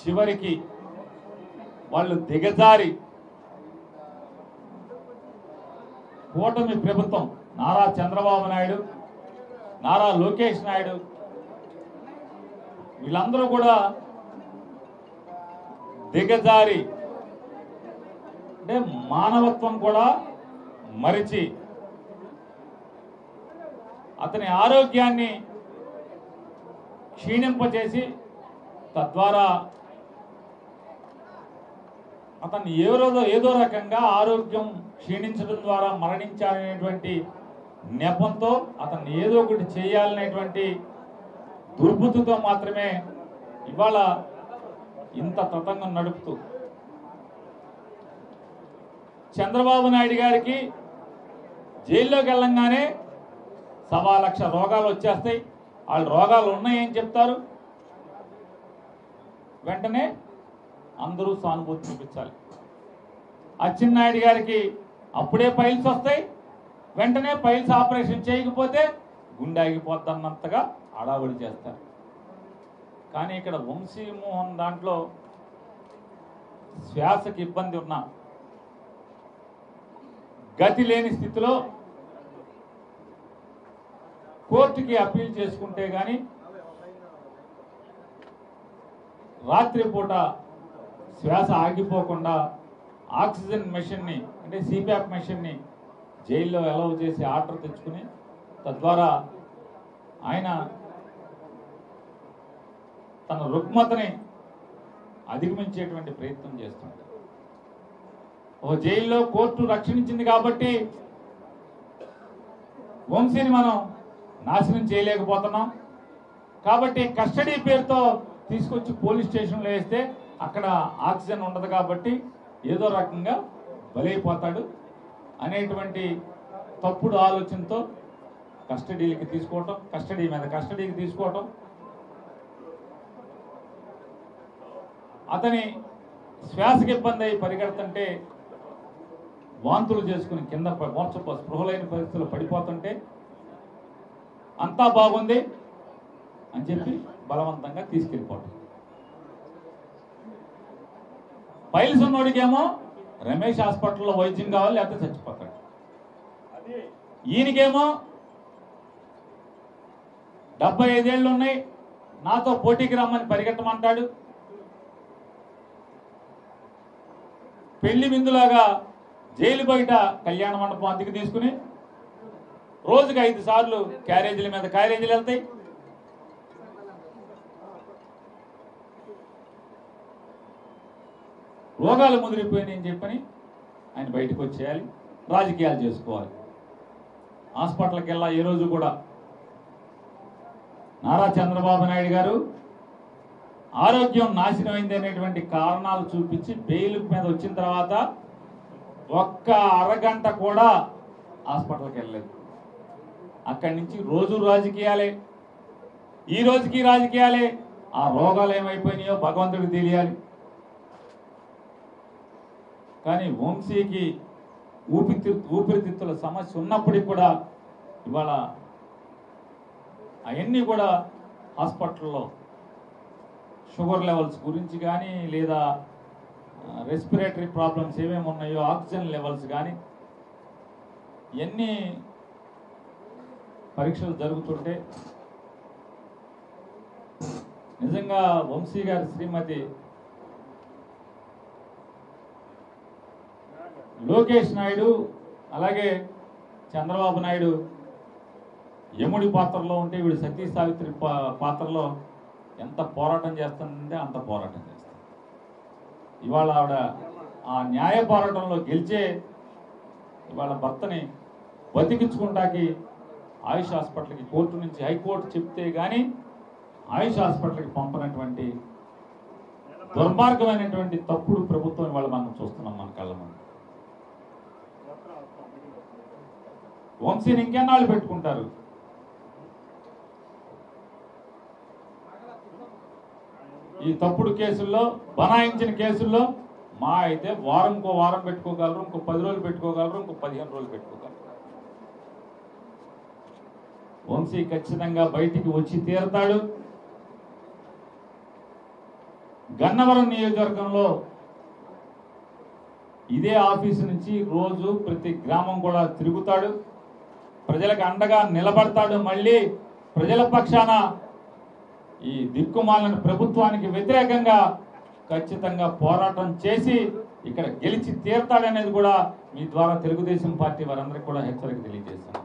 చివరికి వాళ్ళు దిగజారి కూటమి ప్రభుత్వం నారా చంద్రబాబు నాయుడు, నారా లోకేష్ నాయుడు వీళ్ళందరూ కూడా దిగజారి అంటే మానవత్వం కూడా మరిచి అతని ఆరోగ్యాన్ని క్షీణింపచేసి తద్వారా అతన్ని ఏదో రకంగా ఆరోగ్యం క్షీణించడం ద్వారా మరణించాలనేటువంటి నెపంతో అతన్ని ఏదో ఒకటి చేయాలనేటువంటి దుర్బుద్ధితో మాత్రమే ఇవాళ ఇంత తతంగం నడుపుతూ చంద్రబాబు నాయుడు గారికి జైల్లోకి వెళ్ళంగానే 1,00,000 రోగాలు వచ్చేస్తాయి, వాళ్ళు రోగాలు ఉన్నాయని చెప్తారు. వెంటనే అందరూ సానుభూతి చూపించాలి. అచ్చెన్నాయుడు గారికి అప్పుడే ఫైల్స్ వస్తాయి, వెంటనే ఫైల్స్ ఆపరేషన్ చేయకపోతే గుండె ఆగిపోద్దన్నంతగా హడావుడి చేస్తారు. కానీ ఇక్కడ వంశీమోహన్ దాంట్లో శ్వాసకి ఇబ్బంది ఉన్నా గతి లేని స్థితిలో కోర్టుకి అప్పీల్ చేసుకుంటే గాని రాత్రిపూట శ్వాస ఆగిపోకుండా ఆక్సిజన్ మెషిన్ని అంటే సిప్యాప్ మెషిన్ని జైల్లో అలౌ చేసి ఆర్డర్ తెచ్చుకుని తద్వారా ఆయన తన రుగ్మతని అధిగమించేటువంటి ప్రయత్నం చేస్తున్నాడు. ఓ జైల్లో కోర్టు రక్షించింది కాబట్టి వంశీని మనం నాశనం చేయలేకపోతున్నాం. కాబట్టి కస్టడీ పేరుతో తీసుకొచ్చి పోలీస్ స్టేషన్లో వేస్తే అక్కడ ఆక్సిజన్ ఉండదు కాబట్టి ఏదో రకంగా బలైపోతాడు అనేటువంటి తప్పుడు ఆలోచనతో కస్టడీకి తీసుకోవటం, కస్టడీ మీద కస్టడీకి తీసుకోవటం, అతని శ్వాసకి ఇబ్బంది అయి పరిగెడుతుంటే వాంతులు చేసుకుని కింద స్పృహలైన పరిస్థితుల్లో పడిపోతుంటే అంతా బాగుంది అని చెప్పి బలవంతంగా తీసుకెళ్ళిపోవటం. ఫైల్స్ ఉన్నోడికేమో రమేష్ హాస్పిటల్లో వైద్యం కావాలి లేకపోతే చచ్చిపోతాడు. ఈయనకేమో 75 ఏళ్ళు ఉన్నాయి, నాతో పోటీకి రమ్మని పరిగెట్టమంటాడు. పెళ్లి విందులాగా జైలు బయట కళ్యాణ మండపం అద్దెకు తీసుకుని రోజుకి 5 సార్లు క్యారేజీల మీద క్యారేజీలు వెళ్తాయి. రోగాలు ముదిరిపోయినాయని చెప్పని ఆయన బయటకు వచ్చేయాలి, రాజకీయాలు చేసుకోవాలి. హాస్పిటల్కి వెళ్ళా ఏ రోజు కూడా నారా చంద్రబాబు నాయుడు గారు ఆరోగ్యం నాశనమైంది అనేటువంటి కారణాలు చూపించి బెయిల్ మీద వచ్చిన తర్వాత ఒక్క అరగంట కూడా హాస్పిటల్కి వెళ్ళలేదు. అక్కడి నుంచి రోజు రాజకీయాలే, ఈ రోజుకి రాజకీయాలే. ఆ రోగాలు ఏమైపోయినాయో భగవంతుడికి తెలియాలి. కానీ వంశీకి ఊపిరితిత్తుల సమస్య ఉన్నప్పటికీ కూడా ఇవాళ అవన్నీ కూడా హాస్పిటల్లో షుగర్ లెవెల్స్ గురించి కానీ లేదా రెస్పిరేటరీ ప్రాబ్లమ్స్ ఏమేమి ఉన్నాయో ఆక్సిజన్ లెవెల్స్ కానీ ఎన్ని పరీక్షలు జరుగుతుంటే నిజంగా వంశీ గారి శ్రీమతి లోకేష్ నాయుడు అలాగే చంద్రబాబు నాయుడు యముడి పాత్రలో ఉంటే వీడు సతీ సావిత్రి పాత్రలో ఎంత పోరాటం చేస్తుందంటే అంత పోరాటం చేస్తుంది. ఇవాళ ఆవిడ ఆ న్యాయ పోరాటంలో గెలిచే ఇవాళ భర్తని బతికించుకుంటాకి ఆయుష్ హాస్పిటల్కి కోర్టు నుంచి హైకోర్టు చెప్తే కానీ ఆయుష్ హాస్పిటల్కి పంపనటువంటి దుర్మార్గమైనటువంటి తప్పుడు ప్రభుత్వం ఇవాళ మనం చూస్తున్నాం మన కళ్ళ ముందు. వంశీని ఇంకెన్నాళ్ళు పెట్టుకుంటారు? ఈ తప్పుడు కేసుల్లో బనాయించిన కేసుల్లో మా అయితే ఇంకో వారం పెట్టుకోగలరు, ఇంకో 10 రోజులు పెట్టుకోగలరు, ఇంకో 15 రోజులు పెట్టుకోగలరు. వంశీ ఖచ్చితంగా బయటికి వచ్చి తీరతాడు. గన్నవరం నియోజకవర్గంలో ఇదే ఆఫీసు నుంచి రోజు ప్రతి గ్రామం కూడా తిరుగుతాడు, ప్రజలకు అండగా నిలబడతాడు. మళ్ళీ ప్రజల పక్షాన ఈ దిక్కుమాలిన ప్రభుత్వానికి వ్యతిరేకంగా ఖచ్చితంగా పోరాటం చేసి ఇక్కడ గెలిచి తీరతాడనేది కూడా మీ ద్వారా తెలుగుదేశం పార్టీ వారందరికీ కూడా హెచ్చరిక తెలియజేస్తాను.